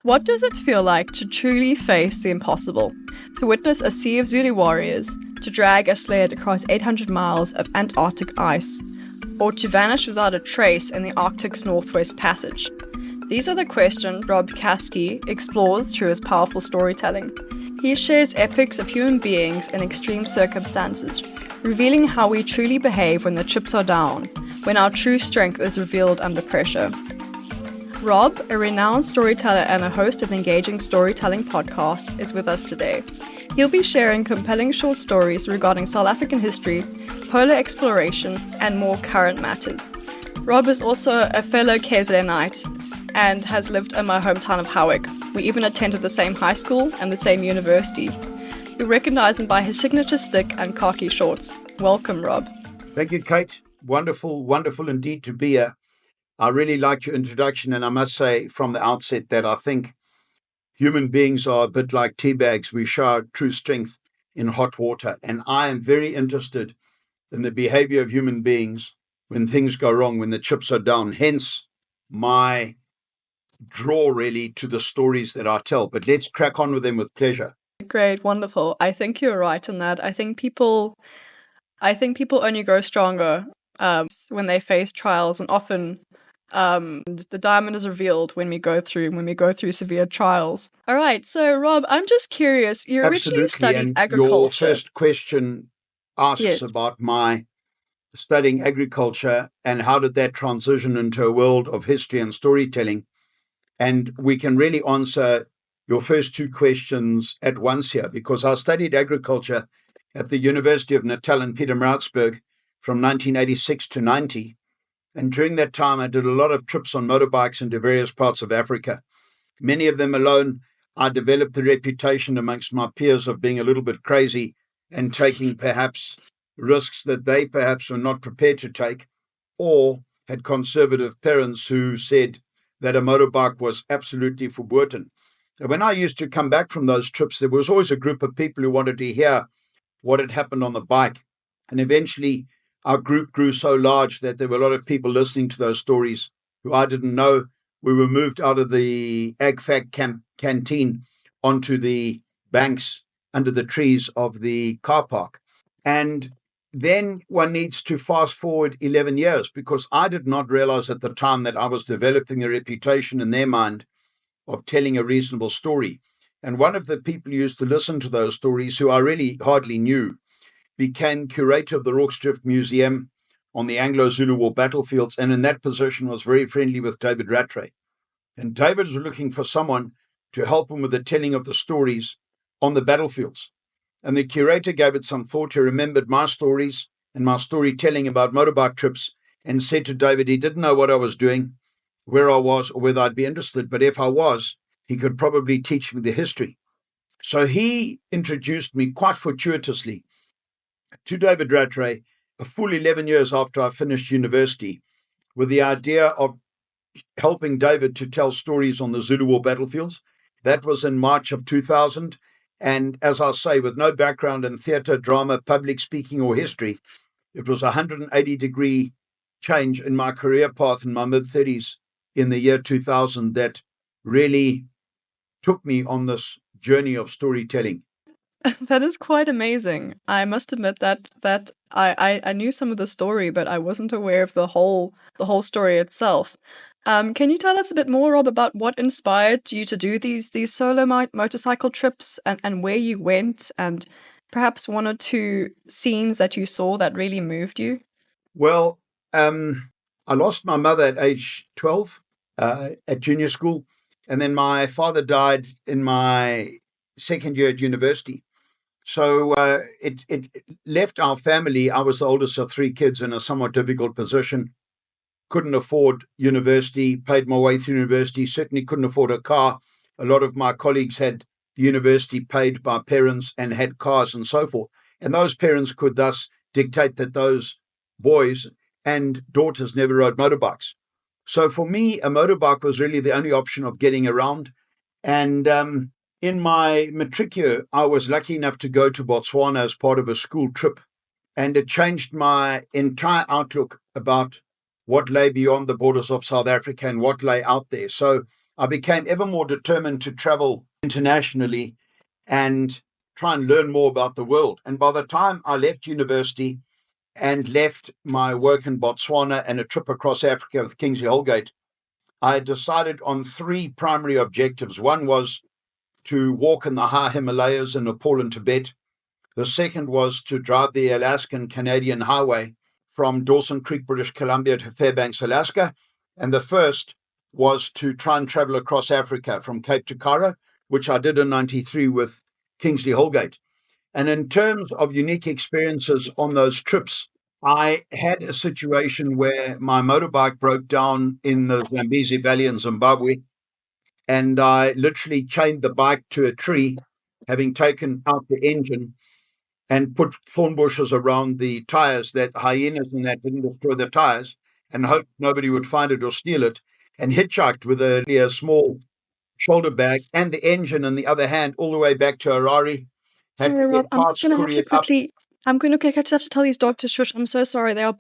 What does it feel like to truly face the impossible? To witness a sea of Zulu warriors, to drag a sled across 800 miles of Antarctic ice, or to vanish without a trace in the Arctic's Northwest Passage? These are the questions Rob Caskie explores through his powerful storytelling. He shares epics of human beings in extreme circumstances, revealing how we truly behave when the chips are down, when our true strength is revealed under pressure. Rob, a renowned storyteller and a host of engaging storytelling podcast, is with us today. He'll be sharing compelling short stories regarding South African history, polar exploration, and more current matters. Rob is also a fellow KZNite and has lived in my hometown of Howick. We even attended the same high school and the same university. You'll recognize him by his signature stick and khaki shorts. Welcome, Rob. Thank you, Kate. Wonderful, wonderful indeed to be here. I really liked your introduction, and I must say from the outset that I think human beings are a bit like tea bags. We show our true strength in hot water, and I am very interested in the behavior of human beings when things go wrong, when the chips are down. Hence, my draw really to the stories that I tell. But let's crack on with them with pleasure. Great, wonderful. I think you're right in that. I think people only grow stronger when they face trials, and often the diamond is revealed when we go through severe trials. All right, so Rob, I'm just curious. You originally studied and agriculture. Your first question asks Yes. about my studying agriculture and how did that transition into a world of history and storytelling. And we can really answer your first two questions at once here, because I studied agriculture at the University of Natal in Pietermaritzburg from 1986 to 90. And during that time, I did a lot of trips on motorbikes into various parts of Africa. Many of them alone. I developed the reputation amongst my peers of being a little bit crazy and taking perhaps risks that they perhaps were not prepared to take, or had conservative parents who said that a motorbike was absolutely verboten. And when I used to come back from those trips, there was always a group of people who wanted to hear what had happened on the bike. And eventually, our group grew so large that there were a lot of people listening to those stories who I didn't know. We were moved out of the AgFac canteen onto the banks under the trees of the car park. And then one needs to fast forward 11 years, because I did not realize at the time that I was developing a reputation in their mind of telling a reasonable story. And one of the people who used to listen to those stories, who I really hardly knew, became curator of the Rorke's Museum on the Anglo-Zulu War battlefields, and in that position was very friendly with David Rattray. And David was looking for someone to help him with the telling of the stories on the battlefields. And the curator gave it some thought. He remembered my stories and my storytelling about motorbike trips and said to David he didn't know what I was doing, where I was, or whether I'd be interested, but if I was, he could probably teach me the history. So he introduced me quite fortuitously to David Rattray a full 11 years after I finished university, with the idea of helping David to tell stories on the Zulu War battlefields. That was in March of 2000. And as I say, with no background in theatre, drama, public speaking, or history, it was a 180-degree change in my career path in my mid-30s in the year 2000 that really took me on this journey of storytelling. That is quite amazing. I must admit that I knew some of the story, but I wasn't aware of the whole story itself. Can you tell us a bit more, Rob, about what inspired you to do these solo motorcycle trips, and where you went, and perhaps one or two scenes that you saw that really moved you? Well, I lost my mother at age 12 at junior school, and then my father died in my second year at university. So it left our family. I was the oldest of three kids in a somewhat difficult position. Couldn't afford university, paid my way through university, certainly couldn't afford a car. A lot of my colleagues had the university paid by parents and had cars and so forth. And those parents could thus dictate that those boys and daughters never rode motorbikes. So for me, a motorbike was really the only option of getting around. And in my matric year, I was lucky enough to go to Botswana as part of a school trip. And it changed my entire outlook about what lay beyond the borders of South Africa and what lay out there. So I became ever more determined to travel internationally and try and learn more about the world. And by the time I left university and left my work in Botswana and a trip across Africa with Kingsley Holgate, I decided on three primary objectives. One was to walk in the high Himalayas in Nepal and Tibet. The second was to drive the Alaskan-Canadian highway from Dawson Creek, British Columbia to Fairbanks, Alaska. And the first was to try and travel across Africa from Cape to Cairo, which I did in 93 with Kingsley Holgate. And in terms of unique experiences on those trips, I had a situation where my motorbike broke down in the Zambezi Valley in Zimbabwe, and I literally chained the bike to a tree, having taken out the engine and put thorn bushes around the tires that hyenas and that didn't destroy the tires, and hoped nobody would find it or steal it, and hitchhiked with a small shoulder bag and the engine in the other hand all the way back to Harare. Had Sorry, to Rob. get I'm just parts gonna have to couriered up. quickly. I'm gonna have to tell these dogs to shush. I'm so sorry. They are.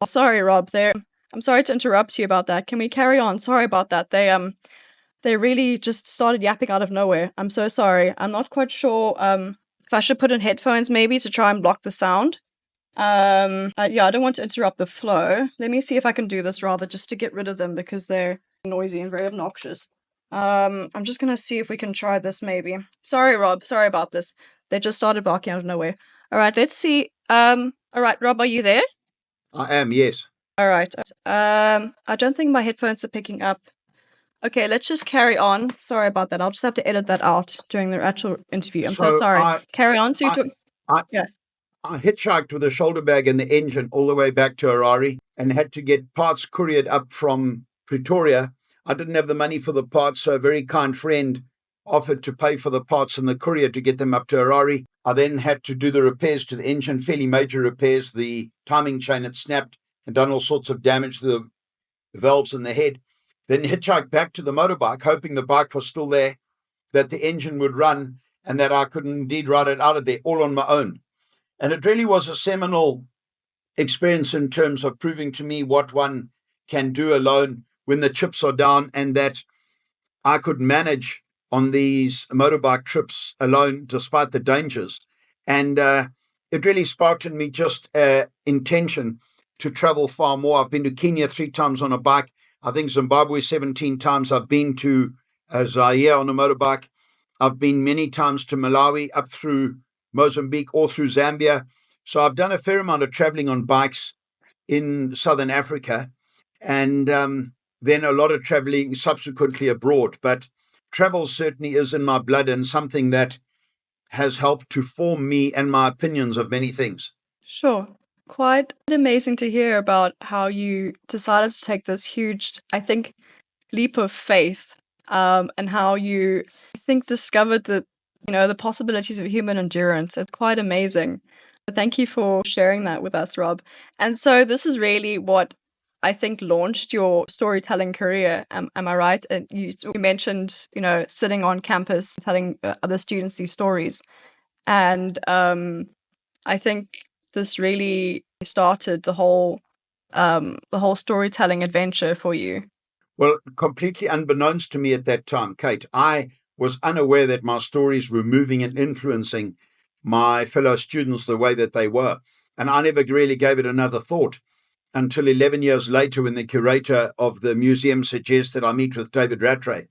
Sorry, Rob. I'm sorry to interrupt you about that. Can we carry on? Sorry about that. They really just started yapping out of nowhere. I'm so sorry. I'm not quite sure if I should put in headphones maybe to try and block the sound. Yeah, I don't want to interrupt the flow. Let me see if I can do this rather just to get rid of them because they're noisy and very obnoxious. I'm just gonna see if we can try this maybe. Sorry, Rob. Sorry about this. They just started barking out of nowhere. All right, let's see. All right, Rob, are you there? I am, yes. All right. I don't think my headphones are picking up. Okay, let's just carry on. Sorry about that. I'll just have to edit that out during the actual interview. I'm so So sorry. Carry on. So you I, talk. I, Yeah. I hitchhiked with a shoulder bag and the engine all the way back to Harare and had to get parts couriered up from Pretoria. I didn't have the money for the parts, so a very kind friend offered to pay for the parts and the courier to get them up to Harare. I then had to do the repairs to the engine, fairly major repairs. The timing chain had snapped and done all sorts of damage to the valves in the head. Then hitchhiked back to the motorbike, hoping the bike was still there, that the engine would run, and that I could indeed ride it out of there all on my own. And it really was a seminal experience in terms of proving to me what one can do alone when the chips are down, and that I could manage on these motorbike trips alone despite the dangers. And it really sparked in me just intention to travel far more. I've been to Kenya 3 times on a bike. I think Zimbabwe 17 times. I've been to Zaire on a motorbike. I've been many times to Malawi, up through Mozambique, or through Zambia. So I've done a fair amount of traveling on bikes in Southern Africa, and then a lot of traveling subsequently abroad. But travel certainly is in my blood and something that has helped to form me and my opinions of many things. Sure. Quite amazing to hear about how you decided to take this huge, I think, leap of faith, and how you, I think, discovered the possibilities of human endurance. It's quite amazing. Thank you for sharing that with us, Rob. And so this is really what I think launched your storytelling career. Am I right? You mentioned, sitting on campus telling other students these stories, and I think this really started the whole storytelling adventure for you. Well, completely unbeknownst to me at that time, Kate, I was unaware that my stories were moving and influencing my fellow students the way that they were. And I never really gave it another thought until 11 years later when the curator of the museum suggested I meet with David Rattray.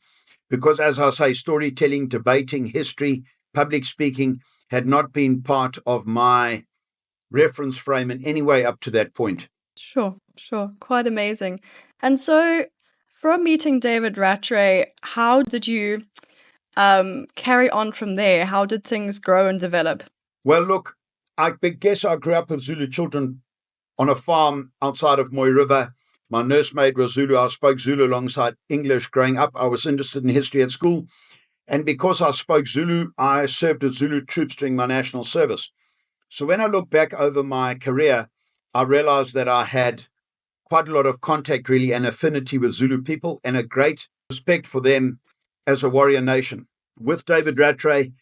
Because, as I say, storytelling, debating, history, public speaking had not been part of my reference frame in any way up to that point. Sure, sure. Quite amazing. And so, from meeting David Rattray, how did you carry on from there? How did things grow and develop? Well, look, I guess I grew up with Zulu children on a farm outside of Moy River. My nursemaid was Zulu. I spoke Zulu alongside English growing up. I was interested in history at school. And because I spoke Zulu, I served with Zulu troops during my national service. So when I look back over my career, I realized that I had quite a lot of contact, really, and affinity with Zulu people and a great respect for them as a warrior nation. With David Rattray,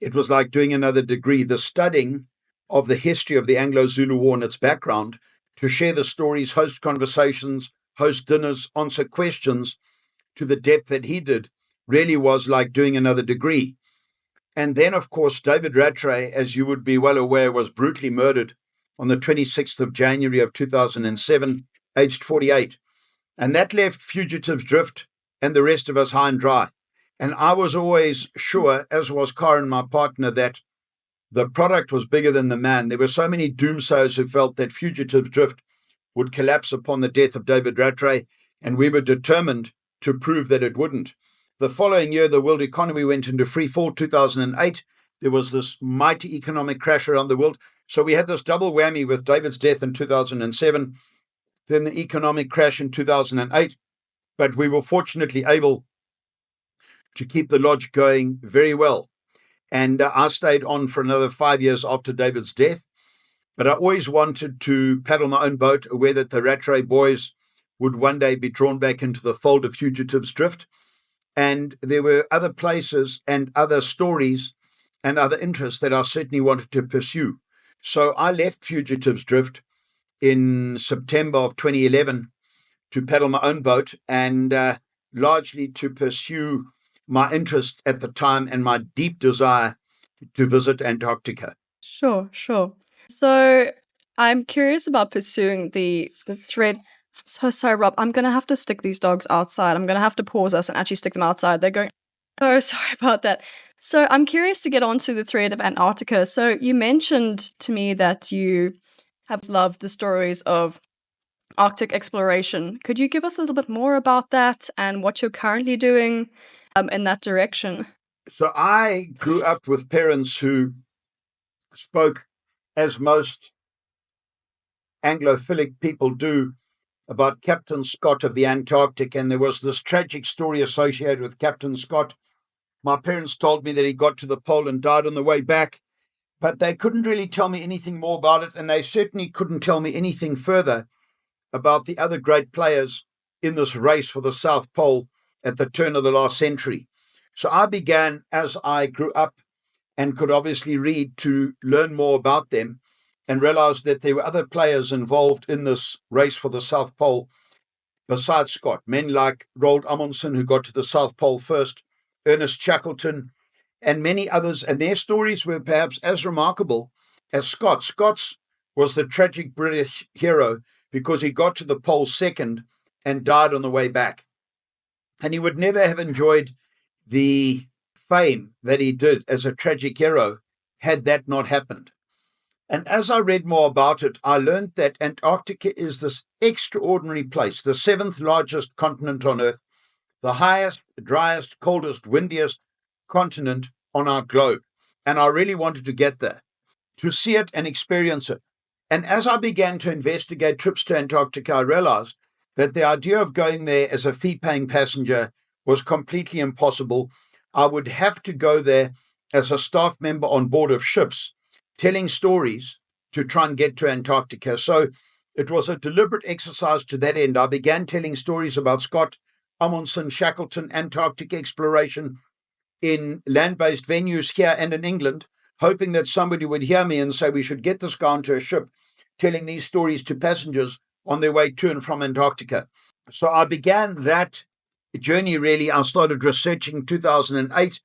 it was like doing another degree, the studying of the history of the Anglo-Zulu War and its background, to share the stories, host conversations, host dinners, answer questions, to the depth that he did really was like doing another degree. And then, of course, David Rattray, as you would be well aware, was brutally murdered on the 26th of January of 2007, aged 48. And that left Fugitives Drift and the rest of us high and dry. And I was always sure, as was Karen, my partner, that the product was bigger than the man. There were so many doomsayers who felt that Fugitives Drift would collapse upon the death of David Rattray, and we were determined to prove that it wouldn't. The following year, the world economy went into free fall. 2008, there was this mighty economic crash around the world. So we had this double whammy with David's death in 2007, then the economic crash in 2008. But we were fortunately able to keep the lodge going very well. And I stayed on for another 5 years after David's death. But I always wanted to paddle my own boat, aware that the Rattray boys would one day be drawn back into the fold of Fugitives Drift. And there were other places and other stories and other interests that I certainly wanted to pursue. So I left Fugitives Drift in September of 2011 to paddle my own boat and largely to pursue my interest at the time and my deep desire to visit Antarctica. Sure, sure. So I'm curious about pursuing the thread. I'm so sorry, Rob. I'm gonna have to stick these dogs outside. I'm gonna have to pause us and actually stick them outside. They're going. Oh, sorry about that. So I'm curious to get onto the thread of Antarctica. So you mentioned to me that you have loved the stories of Arctic exploration. Could you give us a little bit more about that and what you're currently doing in that direction? So I grew up with parents who spoke, as most Anglophilic people do, about Captain Scott of the Antarctic. And there was this tragic story associated with Captain Scott. My parents told me that he got to the pole and died on the way back, but they couldn't really tell me anything more about it. And they certainly couldn't tell me anything further about the other great players in this race for the South Pole at the turn of the last century. So I began, as I grew up and could obviously read, to learn more about them and realized that there were other players involved in this race for the South Pole besides Scott. Men like Roald Amundsen, who got to the South Pole first, Ernest Shackleton, and many others. And their stories were perhaps as remarkable as Scott's. Scott's was the tragic British hero because he got to the pole second and died on the way back. And he would never have enjoyed the fame that he did as a tragic hero had that not happened. And as I read more about it, I learned that Antarctica is this extraordinary place, the seventh largest continent on Earth, the highest, driest, coldest, windiest continent on our globe. And I really wanted to get there, to see it and experience it. And as I began to investigate trips to Antarctica, I realized that the idea of going there as a fee-paying passenger was completely impossible. I would have to go there as a staff member on board of ships, telling stories to try and get to Antarctica. So it was a deliberate exercise to that end. I began telling stories about Scott, Amundsen, Shackleton, Antarctic exploration in land-based venues here and in England, hoping that somebody would hear me and say we should get this guy onto a ship, telling these stories to passengers on their way to and from Antarctica. So I began that journey, really. I started researching in 2008.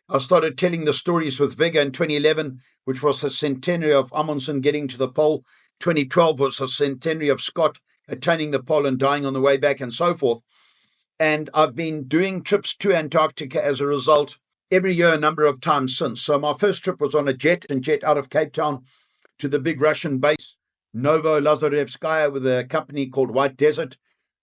I started telling the stories with vigor in 2011, which was the centenary of Amundsen getting to the pole. 2012 was the centenary of Scott attaining the pole and dying on the way back, and so forth. And I've been doing trips to Antarctica as a result every year, a number of times since. So my first trip was on a jet out of Cape Town to the big Russian base, Novolazaryevskaya, with a company called White Desert,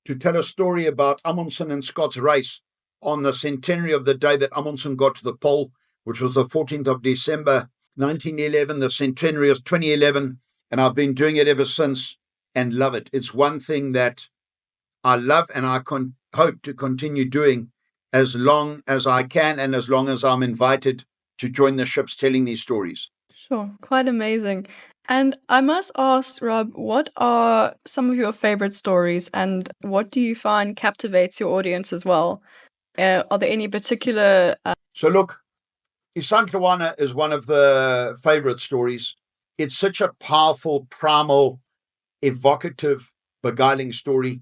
to tell a story about Amundsen and Scott's race on the centenary of the day that Amundsen got to the pole, which was the 14th of December, 1911. The centenary is 2011, and I've been doing it ever since and love it. It's one thing that I love and I hope to continue doing as long as I can and as long as I'm invited to join the ships telling these stories. Sure, quite amazing. And I must ask, Rob, what are some of your favorite stories and what do you find captivates your audience as well? Are there any particular So look, Isantlawana is one of the favorite stories. It's such a powerful, primal, evocative, beguiling story.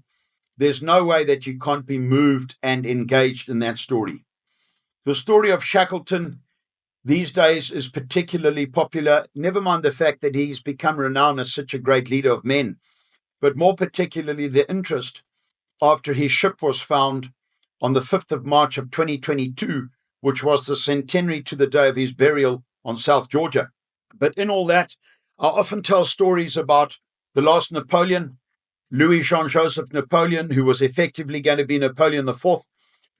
there's no way that you can't be moved and engaged in that story. The story of Shackleton these days is particularly popular, never mind the fact that he's become renowned as such a great leader of men, but more particularly the interest after his ship was found on the 5th of March of 2022, which was the centenary to the day of his burial on South Georgia. But in all that, I often tell stories about the last Napoleon, Louis Jean-Joseph Napoleon, who was effectively going to be Napoleon IV,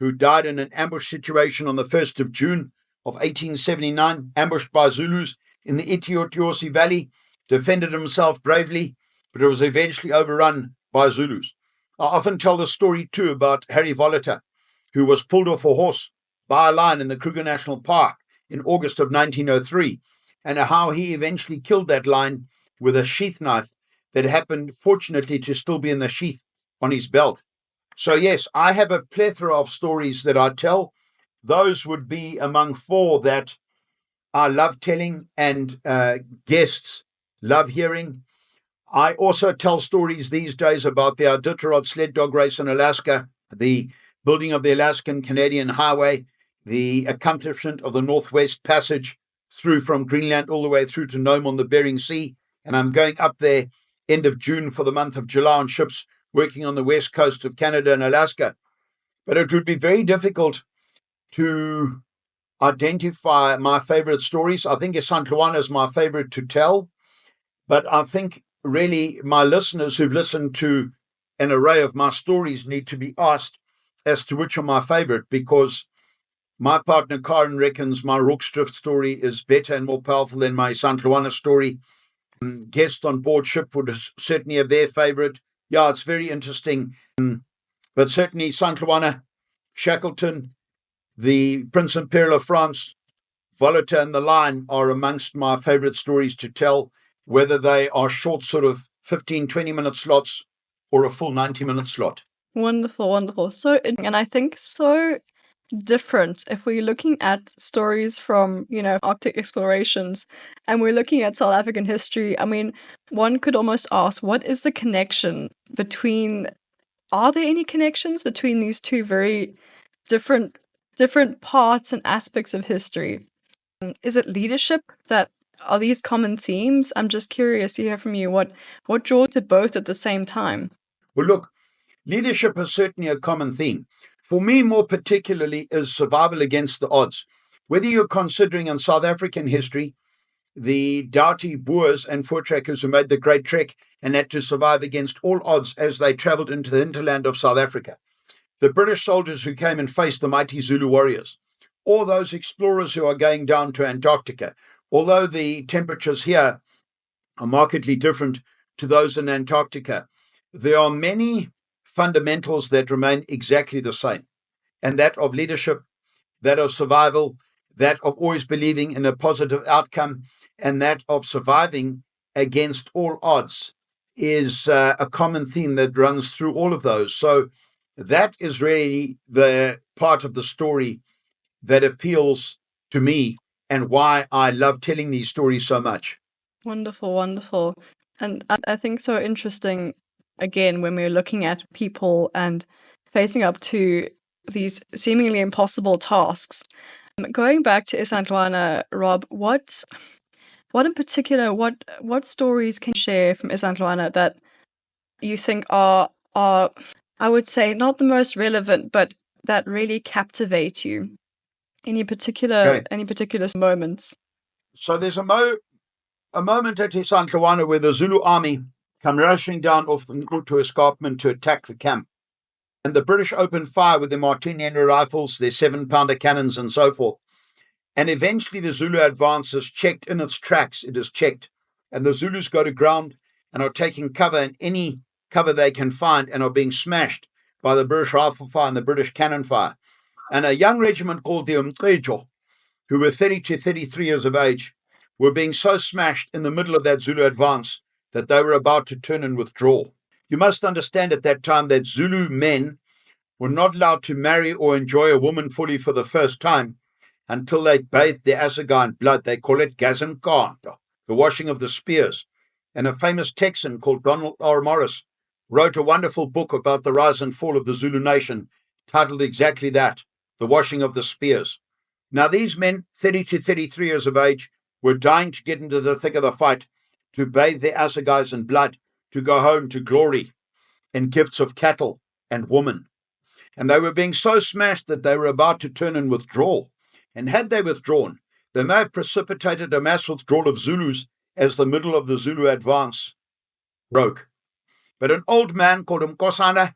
who died in an ambush situation on the 1st of June of 1879, ambushed by Zulus in the Itiotiosi Valley, defended himself bravely, but was eventually overrun by Zulus. I often tell the story too about Harry Volater, who was pulled off a horse by a lion in the Kruger National Park in August of 1903, and how he eventually killed that lion with a sheath knife that happened, fortunately, to still be in the sheath on his belt. So, yes, I have a plethora of stories that I tell. Those would be among 4 that I love telling and guests love hearing. I also tell stories these days about the Iditarod sled dog race in Alaska, the building of the Alaskan-Canadian Highway, the accomplishment of the Northwest Passage through from Greenland all the way through to Nome on the Bering Sea. And I'm going up there end of June for the month of July on ships working on the west coast of Canada and Alaska. But it would be very difficult to identify my favorite stories. I think St. Luana is my favorite to tell. But I think really my listeners who've listened to an array of my stories need to be asked as to which are my favorite, because my partner Karen reckons my Rookstrift story is better and more powerful than my St. Luana story. Guests on board ship would certainly have their favorite. Yeah, it's very interesting. But certainly St. Luana, Shackleton, the Prince and Peril of France, Volater and the Lion are amongst my favorite stories to tell, whether they are short sort of 15, 20-minute slots or a full 90-minute slot. Wonderful, wonderful. So, and I think so different if we're looking at stories from, Arctic explorations and we're looking at South African history. I mean, one could almost ask, what is the connection are there any connections between these two very different parts and aspects of history? Is it leadership that are these common themes? I'm just curious to hear from you what draws to both at the same time. Well, look, leadership is certainly a common theme. For me, more particularly, is survival against the odds. Whether you're considering in South African history, the doughty Boers and voortrekkers who made the Great Trek and had to survive against all odds as they travelled into the hinterland of South Africa, the British soldiers who came and faced the mighty Zulu warriors, or those explorers who are going down to Antarctica. Although the temperatures here are markedly different to those in Antarctica, there are many fundamentals that remain exactly the same, and that of leadership, that of survival, that of always believing in a positive outcome, and that of surviving against all odds is a common theme that runs through all of those. So that is really the part of the story that appeals to me and why I love telling these stories so much. Wonderful, wonderful. And I think so interesting, again, when we're looking at people and facing up to these seemingly impossible tasks. Going back to Isandlwana, Rob, what in particular, what stories can you share from Isandlwana that you think are I would say not the most relevant, but that really captivate you? Any particular moments? So there's a moment at Isandlwana where the Zulu army come rushing down off the Nkutu escarpment to attack the camp. And the British opened fire with their Martini-Henry rifles, their 7-pounder cannons, and so forth. And eventually the Zulu advance is checked in its tracks. It is checked. And the Zulus go to ground and are taking cover in any cover they can find and are being smashed by the British rifle fire and the British cannon fire. And a young regiment called the Umqejo, who were 30 to 33 years of age, were being so smashed in the middle of that Zulu advance that they were about to turn and withdraw. You must understand at that time that Zulu men were not allowed to marry or enjoy a woman fully for the first time until they bathed their assegai in blood. They call it gazimkanto, the washing of the spears. And a famous Texan called Donald R. Morris wrote a wonderful book about the rise and fall of the Zulu nation, titled exactly that, The Washing of the Spears. Now, these men, 30 to 33 years of age, were dying to get into the thick of the fight, to bathe their assegais in blood, to go home to glory and gifts of cattle and women. And they were being so smashed that they were about to turn and withdraw. And had they withdrawn, they may have precipitated a mass withdrawal of Zulus as the middle of the Zulu advance broke. But an old man called Mkosana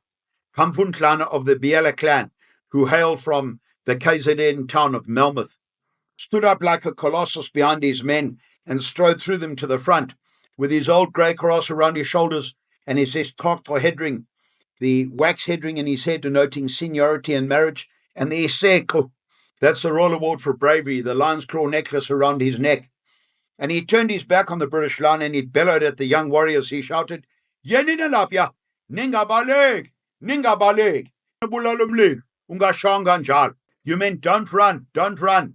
Kampuntlana of the Biela clan, who hailed from the KZN town of Melmoth, stood up like a colossus behind his men and strode through them to the front, with his old grey cross around his shoulders and his estok or headring, the wax headring in his head denoting seniority and marriage, and the iseko, that's the Royal Award for Bravery, the lion's claw necklace around his neck. And he turned his back on the British line and he bellowed at the young warriors. He shouted, Yeninalapya, Ningabaleg, Ningabaleg, Ungashanganjal. You meant don't run, don't run.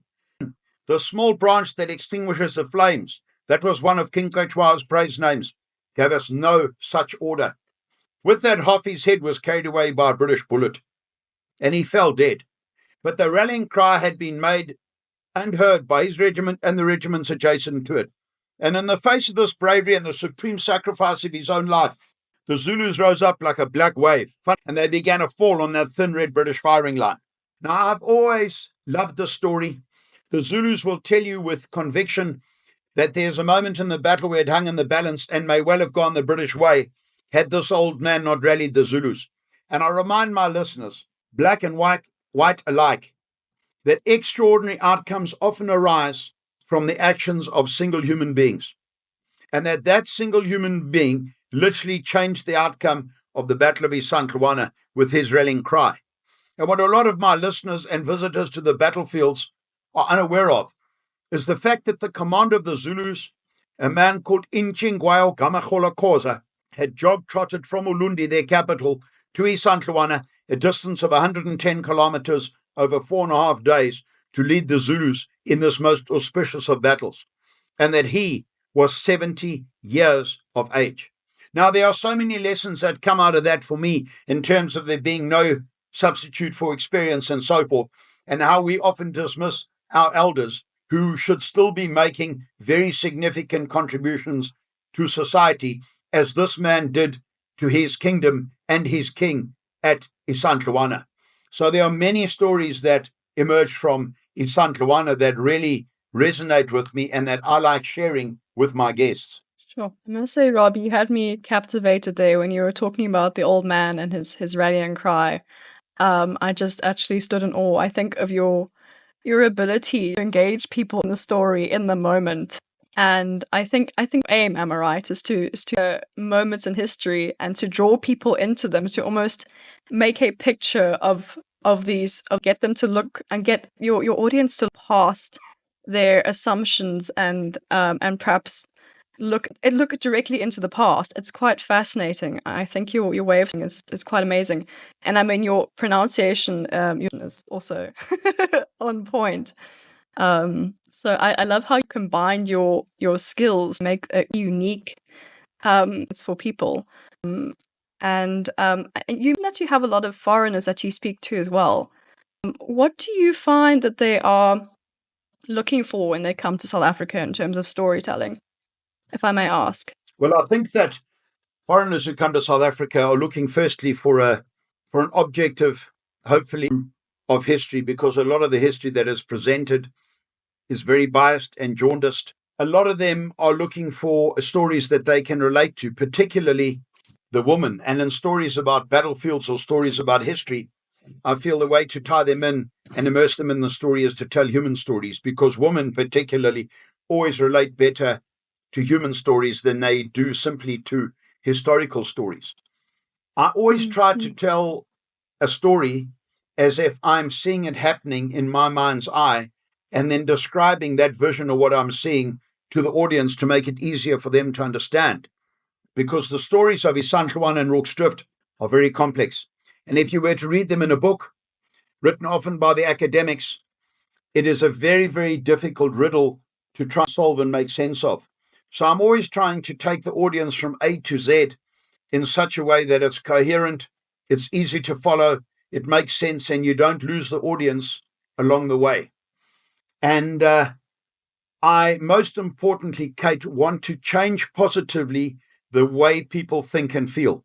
The small branch that extinguishes the flames, that was one of King Kachwa's praise names, gave us no such order. With that, half his head was carried away by a British bullet, and he fell dead. But the rallying cry had been made and heard by his regiment and the regiments adjacent to it. And in the face of this bravery and the supreme sacrifice of his own life, the Zulus rose up like a black wave, and they began to fall on that thin red British firing line. Now, I've always loved this story. The Zulus will tell you with conviction that there's a moment in the battle where it hung in the balance and may well have gone the British way had this old man not rallied the Zulus. And I remind my listeners, black and white alike, that extraordinary outcomes often arise from the actions of single human beings, and that single human being literally changed the outcome of the Battle of Isandlwana with his rallying cry. And what a lot of my listeners and visitors to the battlefields are unaware of is the fact that the commander of the Zulus, a man called Inchingwayo Gamachola Koza, had jog-trotted from Ulundi, their capital, to Isandlwana, a distance of 110 kilometers over 4.5 days, to lead the Zulus in this most auspicious of battles, and that he was 70 years of age. Now, there are so many lessons that come out of that for me in terms of there being no substitute for experience and so forth, and how we often dismiss our elders who should still be making very significant contributions to society, as this man did to his kingdom and his king at Isandlwana. So there are many stories that emerge from Isandlwana that really resonate with me and that I like sharing with my guests. Sure. I must say, Rob, you had me captivated there when you were talking about the old man and his rallying cry. I just actually stood in awe. I think of your ability to engage people in the story in the moment. And I think aim, am I right, is to moments in history and to draw people into them, to almost make a picture of these, of get them to look and get your audience to look past their assumptions and perhaps look directly into the past. It's quite fascinating. I think your way of saying is quite amazing. And I mean, your pronunciation is also on point. So I love how you combine your skills, make a unique it's for people. And you that you have a lot of foreigners that you speak to as well. What do you find that they are looking for when they come to South Africa in terms of storytelling, if I may ask? Well, I think that foreigners who come to South Africa are looking firstly for an objective, hopefully, of history, because a lot of the history that is presented is very biased and jaundiced. A lot of them are looking for stories that they can relate to, particularly the woman. And in stories about battlefields or stories about history, I feel the way to tie them in and immerse them in the story is to tell human stories, because women particularly always relate better to human stories than they do simply to historical stories. I always try to tell a story as if I'm seeing it happening in my mind's eye, and then describing that vision of what I'm seeing to the audience to make it easier for them to understand. Because the stories of Isandlwana and Rorke's are very complex. And if you were to read them in a book, written often by the academics, it is a very, very difficult riddle to try and solve and make sense of. So I'm always trying to take the audience from A to Z in such a way that it's coherent, it's easy to follow, it makes sense, and you don't lose the audience along the way. And I, most importantly, Kate, want to change positively the way people think and feel.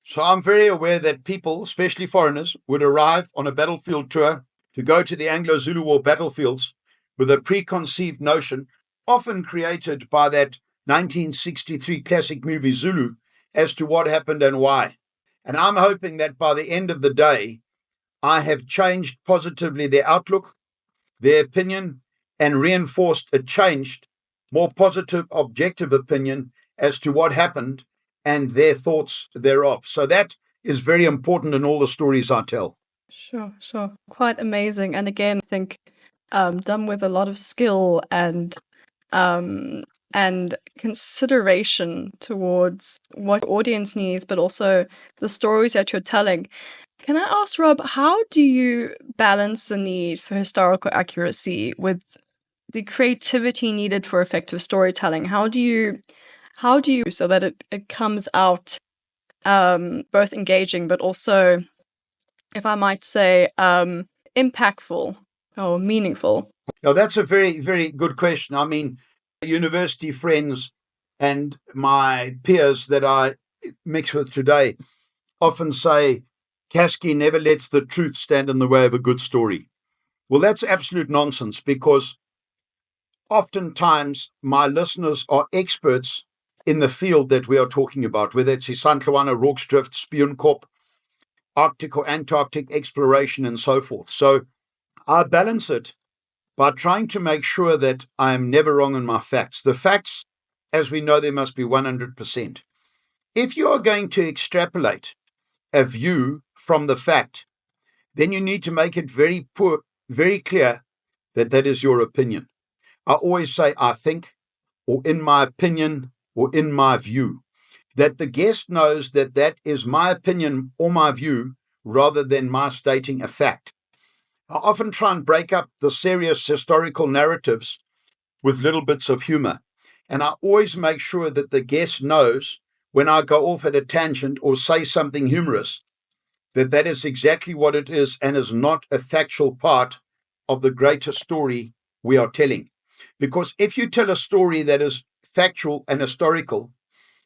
So I'm very aware that people, especially foreigners, would arrive on a battlefield tour to go to the Anglo-Zulu War battlefields with a preconceived notion, often created by that 1963 classic movie Zulu, as to what happened and why. And I'm hoping that by the end of the day, I have changed positively their outlook, their opinion, and reinforced a changed, more positive, objective opinion as to what happened and their thoughts thereof. So that is very important in all the stories I tell. Sure, sure. Quite amazing. And again, I think done with a lot of skill and consideration towards what your audience needs, but also the stories that you're telling. Can I ask, Rob, how do you balance the need for historical accuracy with the creativity needed for effective storytelling? How do you so that it comes out both engaging but also, if I might say, impactful or meaningful? Now, that's a very, very good question. I mean, university friends and my peers that I mix with today often say, Caskie never lets the truth stand in the way of a good story. Well, that's absolute nonsense, because oftentimes my listeners are experts in the field that we are talking about, whether it's Isandlwana, Rorke's Spionkop, Arctic or Antarctic exploration, and so forth. So I balance it by trying to make sure that I am never wrong in my facts. The facts, as we know, they must be 100%. If you are going to extrapolate a view from the fact, then you need to make it very clear that that is your opinion. I always say, I think, or in my opinion, or in my view, that the guest knows that that is my opinion or my view rather than my stating a fact. I often try and break up the serious historical narratives with little bits of humor. And I always make sure that the guest knows when I go off at a tangent or say something humorous, that that is exactly what it is and is not a factual part of the greater story we are telling. Because if you tell a story that is factual and historical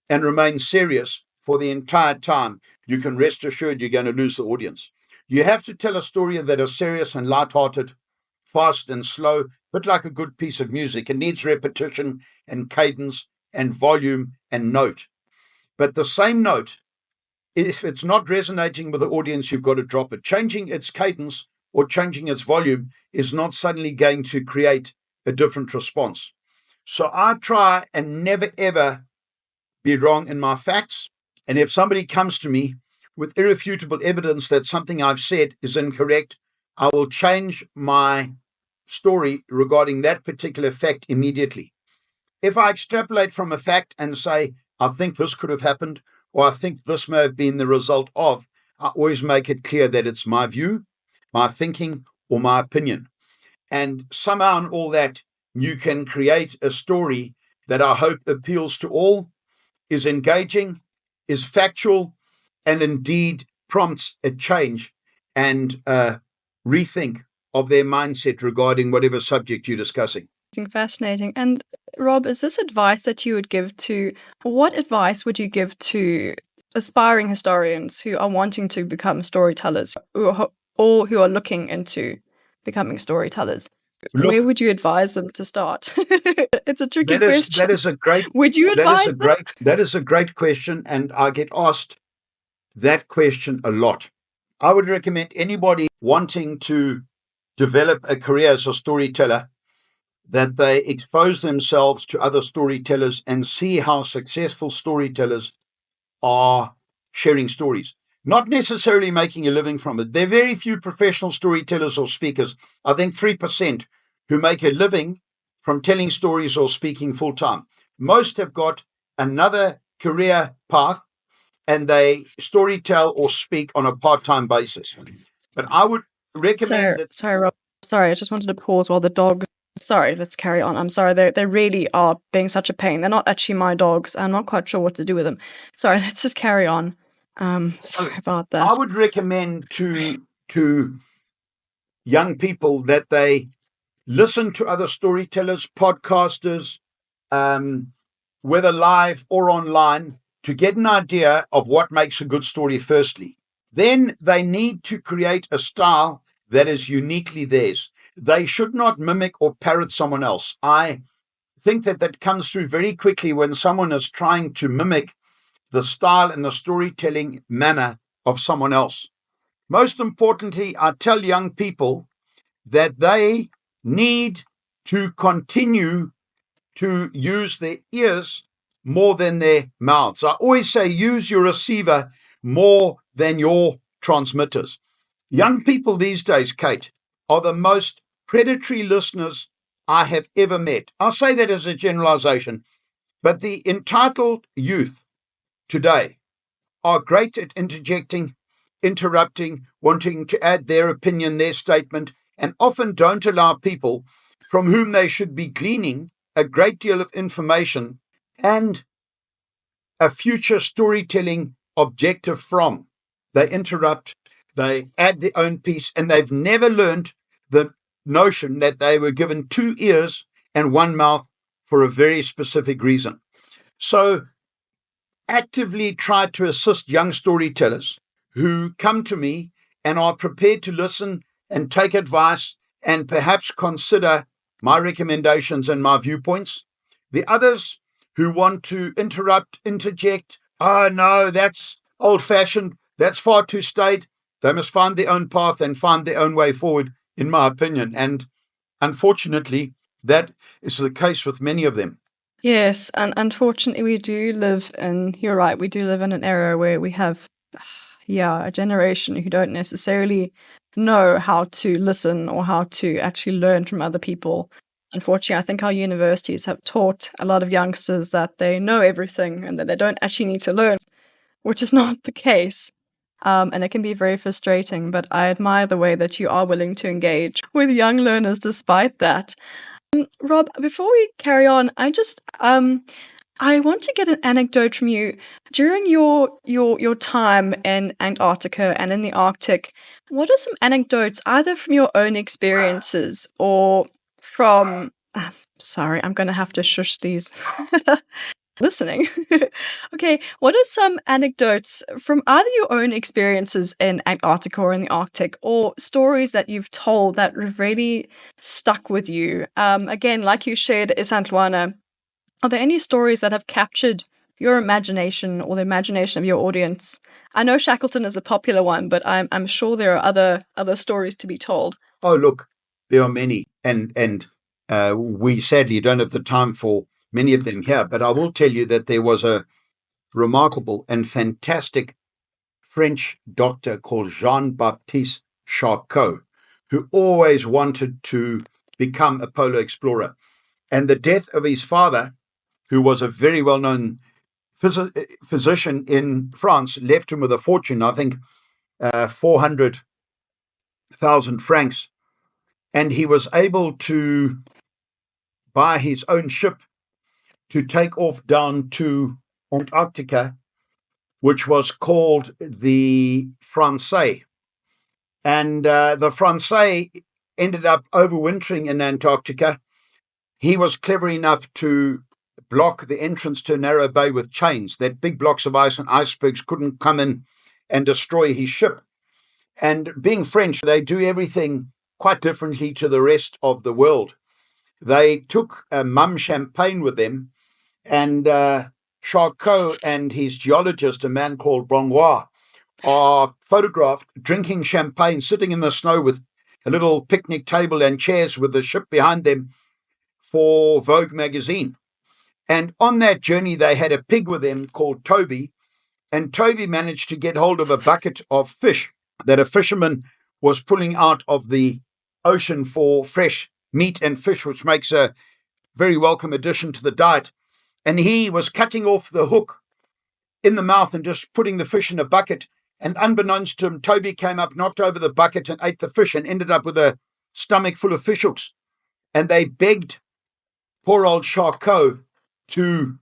and remain serious for the entire time, you can rest assured you're going to lose the audience. You have to tell a story that is serious and lighthearted, fast and slow, but like a good piece of music. It needs repetition and cadence and volume and note. But the same note, if it's not resonating with the audience, you've got to drop it. Changing its cadence or changing its volume is not suddenly going to create a different response. So I try and never, ever be wrong in my facts. And if somebody comes to me with irrefutable evidence that something I've said is incorrect, I will change my story regarding that particular fact immediately. If I extrapolate from a fact and say, I think this could have happened, or I think this may have been the result of, I always make it clear that it's my view, my thinking, or my opinion. And somehow in all that, you can create a story that I hope appeals to all, is engaging, is factual, and indeed prompts a change and rethink of their mindset regarding whatever subject you're discussing. Fascinating. And Rob, is this advice that you would give to, what advice would you give to aspiring historians who are wanting to become storytellers, or who are looking into becoming storytellers? Look, where would you advise them to start? It's a tricky question. That is a great. Would you advise them? That is a great question, and I get asked that question a lot. I would recommend anybody wanting to develop a career as a storyteller that they expose themselves to other storytellers and see how successful storytellers are sharing stories, not necessarily making a living from it. There are very few professional storytellers or speakers, I think 3%, who make a living from telling stories or speaking full time. Most have got another career path and they storytell or speak on a part-time basis. But I would recommend that. Sorry, Rob. Sorry, I just wanted to pause while the dog Sorry, let's carry on. I'm sorry, they really are being such a pain. They're not actually my dogs. I'm not quite sure what to do with them. Sorry, let's just carry on. Sorry about that. I would recommend to young people that they listen to other storytellers, podcasters, whether live or online, to get an idea of what makes a good story firstly. Then they need to create a style that is uniquely theirs. They should not mimic or parrot someone else. I think that comes through very quickly when someone is trying to mimic the style and the storytelling manner of someone else. Most importantly, I tell young people that they need to continue to use their ears more than their mouths. I always say use your receiver more than your transmitters. Young people these days, Kate, are the most predatory listeners I have ever met. I'll say that as a generalization, but the entitled youth today are great at interjecting, interrupting, wanting to add their opinion, their statement, and often don't allow people from whom they should be gleaning a great deal of information and a future storytelling objective from. They interrupt, they add their own piece, and they've never learned the notion that they were given 2 ears and 1 mouth for a very specific reason. So actively try to assist young storytellers who come to me and are prepared to listen and take advice and perhaps consider my recommendations and my viewpoints. The others who want to interrupt, interject, oh no, that's old-fashioned, that's far too staid, they must find their own path and find their own way forward, in my opinion. And unfortunately, that is the case with many of them. Yes, and unfortunately, you're right, we do live in an era where we have, a generation who don't necessarily know how to listen or how to actually learn from other people. Unfortunately, I think our universities have taught a lot of youngsters that they know everything and that they don't actually need to learn, which is not the case. And it can be very frustrating, but I admire the way that you are willing to engage with young learners despite that. Rob, before we carry on, I want to get an anecdote from you. During your time in Antarctica and in the Arctic, what are some anecdotes either from your own experiences or from sorry, I'm gonna have to shush these listening. Okay, what are some anecdotes from either your own experiences in Antarctica or in the Arctic, or stories that you've told that really stuck with you? Again, like you shared, Isantwana, are there any stories that have captured your imagination or the imagination of your audience? I know Shackleton is a popular one, but I'm sure there are other stories to be told. Oh, look, there are many, and we sadly don't have the time for many of them here. But I will tell you that there was a remarkable and fantastic French doctor called Jean-Baptiste Charcot, who always wanted to become a polar explorer. And the death of his father, who was a very well-known physician in France, left him with a fortune, I think 400,000 francs. And he was able to buy his own ship to take off down to Antarctica, which was called the Francais. And the Francais ended up overwintering in Antarctica. He was clever enough to block the entrance to a narrow bay with chains, that big blocks of ice and icebergs couldn't come in and destroy his ship. And being French, they do everything quite differently to the rest of the world. They took mum champagne with them, and Charcot and his geologist, a man called Brangois, are photographed drinking champagne, sitting in the snow with a little picnic table and chairs with the ship behind them for Vogue magazine. And on that journey, they had a pig with them called Toby, and Toby managed to get hold of a bucket of fish that a fisherman was pulling out of the ocean for fresh meat and fish, which makes a very welcome addition to the diet. And he was cutting off the hook in the mouth and just putting the fish in a bucket. And unbeknownst to him, Toby came up, knocked over the bucket and ate the fish and ended up with a stomach full of fish hooks. and they begged poor old Charcot to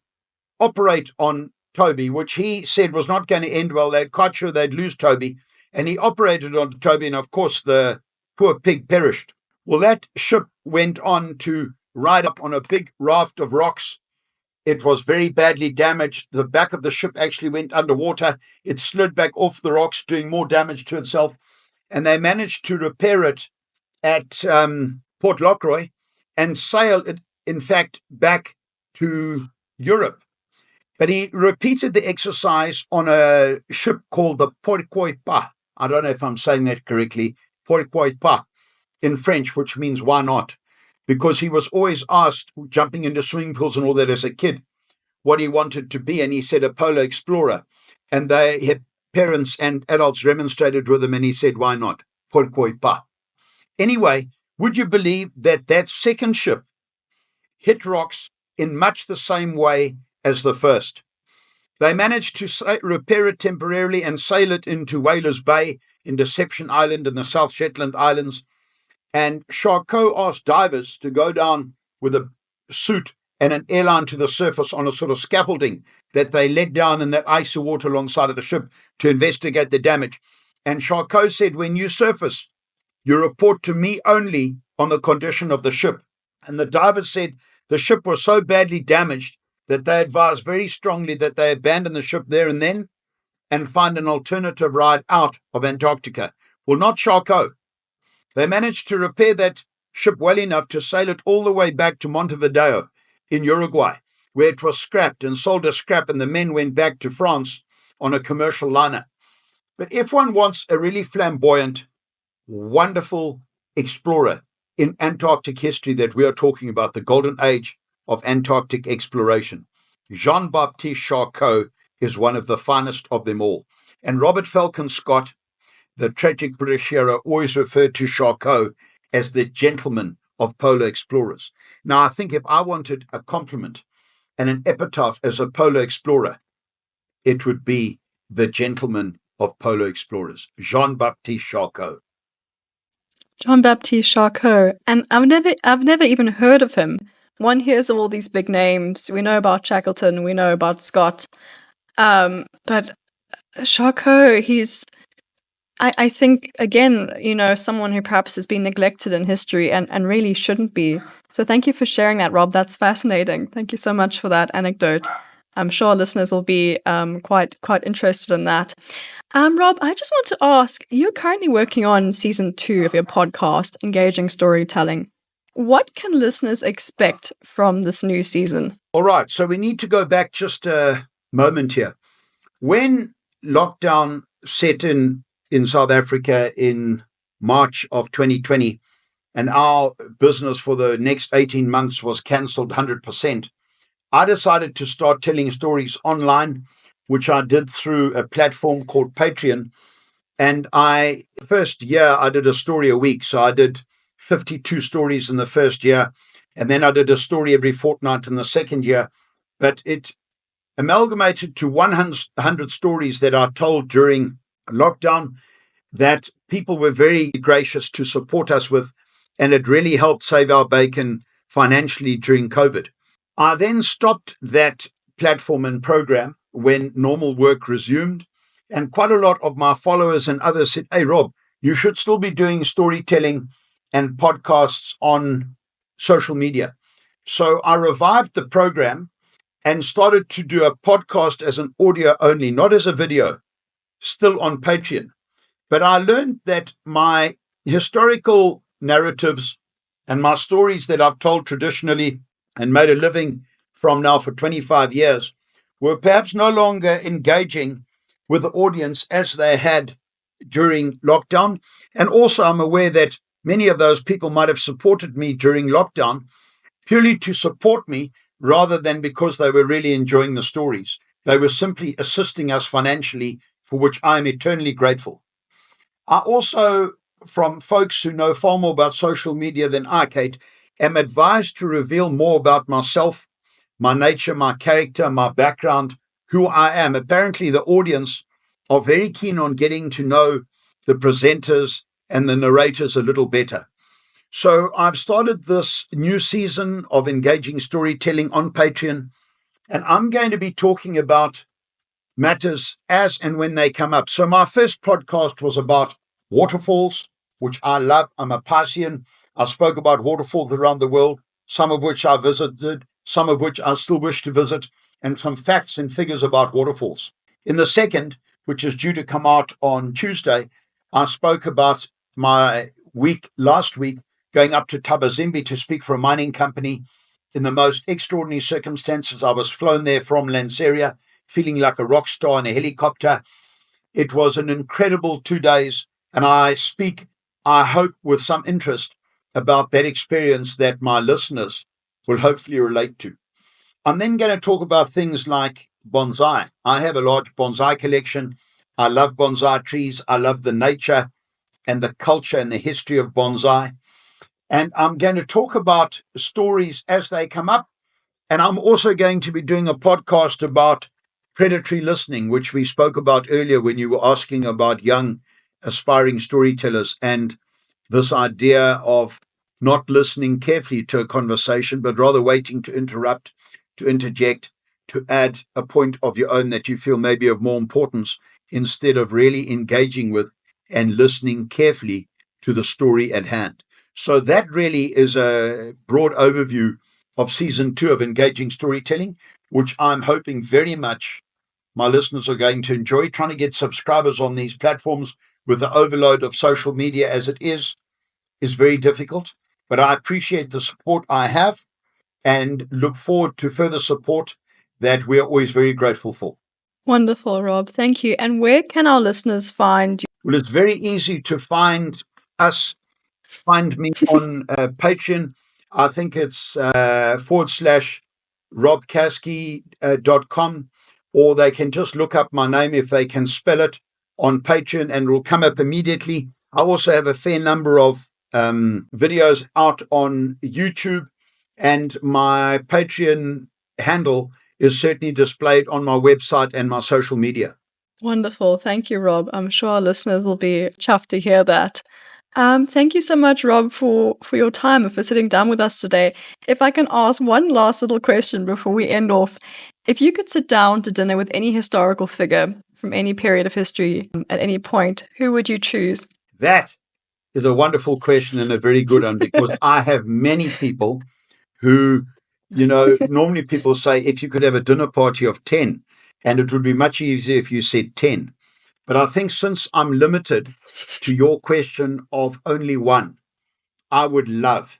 operate on Toby, which he said was not going to end well. They're quite sure they'd lose Toby, and he operated on Toby, and of course the poor pig perished. Well, that ship went on to ride up on a big raft of rocks. It was very badly damaged. The back of the ship actually went underwater. It slid back off the rocks, doing more damage to itself. And they managed to repair it at Port Lockroy and sail it, in fact, back to Europe. But he repeated the exercise on a ship called the Pourquoi Pas. I don't know if I'm saying that correctly. Pourquoi Pas in French, which means why not? Because he was always asked, jumping into swimming pools and all that as a kid, what he wanted to be. And he said a polar explorer. And his parents and adults remonstrated with him, and he said, why not? Pourquoi pas? Anyway, would you believe that that second ship hit rocks in much the same way as the first? They managed to repair it temporarily and sail it into Whalers Bay in Deception Island in the South Shetland Islands. And Charcot asked divers to go down with a suit and an airline to the surface on a sort of scaffolding that they let down in that icy water alongside of the ship to investigate the damage. And Charcot said, when you surface, you report to me only on the condition of the ship. And the divers said the ship was so badly damaged that they advised very strongly that they abandon the ship there and then and find an alternative ride out of Antarctica. Well, not Charcot. They managed to repair that ship well enough to sail it all the way back to Montevideo in Uruguay, where it was scrapped and sold as scrap, and the men went back to France on a commercial liner. But if one wants a really flamboyant, wonderful explorer in Antarctic history that we are talking about, the golden age of Antarctic exploration, Jean-Baptiste Charcot is one of the finest of them all. And Robert Falcon Scott, the tragic British hero, always referred to Charcot as the gentleman of polar explorers. Now, I think if I wanted a compliment and an epitaph as a polar explorer, it would be the gentleman of polar explorers, Jean-Baptiste Charcot. Jean-Baptiste Charcot, and I've never even heard of him. One hears of all these big names. We know about Shackleton, we know about Scott, but Charcot, I think, again, someone who perhaps has been neglected in history and really shouldn't be. So thank you for sharing that, Rob. That's fascinating. Thank you so much for that anecdote. I'm sure our listeners will be quite interested in that. Rob, I just want to ask, you're currently working on season 2 of your podcast, Engaging Storytelling. What can listeners expect from this new season? All right, so we need to go back just a moment here. When lockdown set in South Africa in March of 2020, and our business for the next 18 months was cancelled 100%, I decided to start telling stories online, which I did through a platform called Patreon. And first year, I did a story a week. So I did 52 stories in the first year. And then I did a story every fortnight in the second year. But it amalgamated to 100 stories that I told during lockdown that people were very gracious to support us with. And it really helped save our bacon financially during COVID. I then stopped that platform and program when normal work resumed. And quite a lot of my followers and others said, hey, Rob, you should still be doing storytelling and podcasts on social media. So I revived the program and started to do a podcast as an audio only, not as a video, still on Patreon. But I learned that my historical narratives and my stories that I've told traditionally and made a living from now for 25 years were perhaps no longer engaging with the audience as they had during lockdown. And also I'm aware that many of those people might have supported me during lockdown purely to support me rather than because they were really enjoying the stories. They were simply assisting us financially, for which I am eternally grateful. I also, from folks who know far more about social media than I, Kate, am advised to reveal more about myself, my nature, my character, my background, who I am. Apparently, the audience are very keen on getting to know the presenters and the narrators a little better. So I've started this new season of engaging storytelling on Patreon, and I'm going to be talking about matters as and when they come up. So my first podcast was about waterfalls, which I love. I'm a Piscean. I spoke about waterfalls around the world, some of which I visited, some of which I still wish to visit, and some facts and figures about waterfalls. In the second, which is due to come out on Tuesday, I spoke about my week last week going up to Tabazimbi to speak for a mining company in the most extraordinary circumstances. I was flown there from Lanseria, feeling like a rock star in a helicopter. It was an incredible 2 days, and I speak, I hope, with some interest about that experience that my listeners will hopefully relate to. I'm then going to talk about things like bonsai. I have a large bonsai collection. I love bonsai trees. I love the nature and the culture and the history of bonsai. And I'm going to talk about stories as they come up. And I'm also going to be doing a podcast about predatory listening, which we spoke about earlier when you were asking about young aspiring storytellers and this idea of not listening carefully to a conversation, but rather waiting to interrupt, to interject, to add a point of your own that you feel may be of more importance, instead of really engaging with and listening carefully to the story at hand. So that really is a broad overview of season 2 of Engaging Storytelling, which I'm hoping very much my listeners are going to enjoy. Trying to get subscribers on these platforms with the overload of social media as it is very difficult. But I appreciate the support I have and look forward to further support that we're always very grateful for. Wonderful, Rob. Thank you. And where can our listeners find you? Well, it's very easy to find us. Find me on Patreon. I think it's /robcaskie.com, or they can just look up my name if they can spell it on Patreon and it will come up immediately. I also have a fair number of videos out on YouTube, and my Patreon handle is certainly displayed on my website and my social media. Wonderful. Thank you, Rob. I'm sure our listeners will be chuffed to hear that. Thank you so much, Rob, for your time and for sitting down with us today. If I can ask one last little question before we end off. If you could sit down to dinner with any historical figure from any period of history at any point, who would you choose? That is a wonderful question and a very good one, because I have many people who, normally people say if you could have a dinner party of 10, and it would be much easier if you said 10. But I think since I'm limited to your question of only one, I would love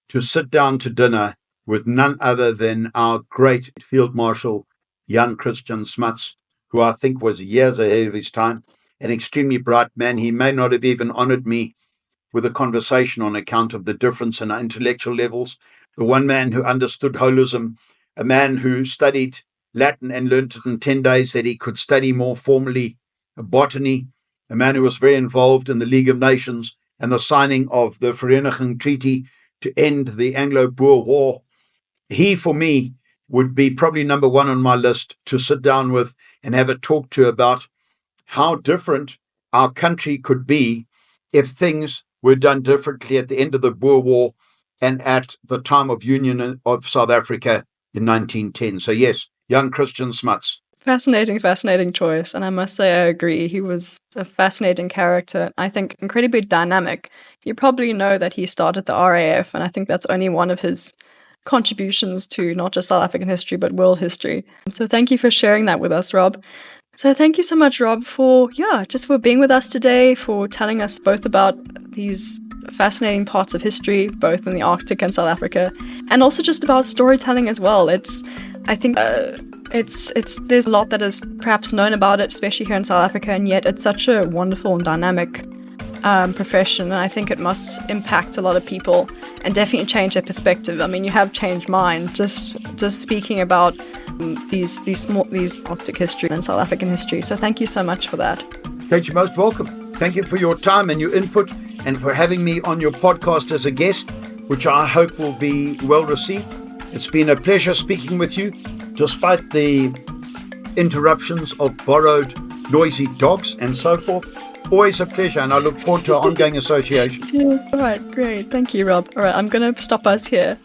to sit down to dinner with none other than our great Field Marshal, Jan Christian Smuts, who I think was years ahead of his time, an extremely bright man. He may not have even honored me with a conversation on account of the difference in our intellectual levels. The one man who understood holism, a man who studied Latin and learned it in 10 days that he could study more formally botany, a man who was very involved in the League of Nations and the signing of the Vereniging Treaty to end the Anglo-Boer War. He, for me, would be probably number one on my list to sit down with and have a talk to about how different our country could be if things were done differently at the end of the Boer War and at the time of union of South Africa in 1910. So yes, Jan Christian Smuts. Fascinating choice. And I must say I agree. He was a fascinating character. I think incredibly dynamic. You probably know that he started the RAF, and I think that's only one of his contributions to not just South African history, but world history. So thank you for sharing that with us, Rob. So thank you so much, Rob, for being with us today, for telling us both about these fascinating parts of history, both in the Arctic and South Africa, and also just about storytelling as well. There's a lot that is perhaps known about it, especially here in South Africa, and yet it's such a wonderful and dynamic profession, and I think it must impact a lot of people and definitely change their perspective. I mean, you have changed mine just speaking about these Arctic history and South African history. So thank you so much for that. Kate, you're most welcome. Thank you for your time and your input, and for having me on your podcast as a guest, which I hope will be well received. It's been a pleasure speaking with you, despite the interruptions of borrowed, noisy dogs and so forth. Always a pleasure, and I look forward to our ongoing association. Yeah. All right, great. Thank you, Rob. All right, I'm going to stop us here.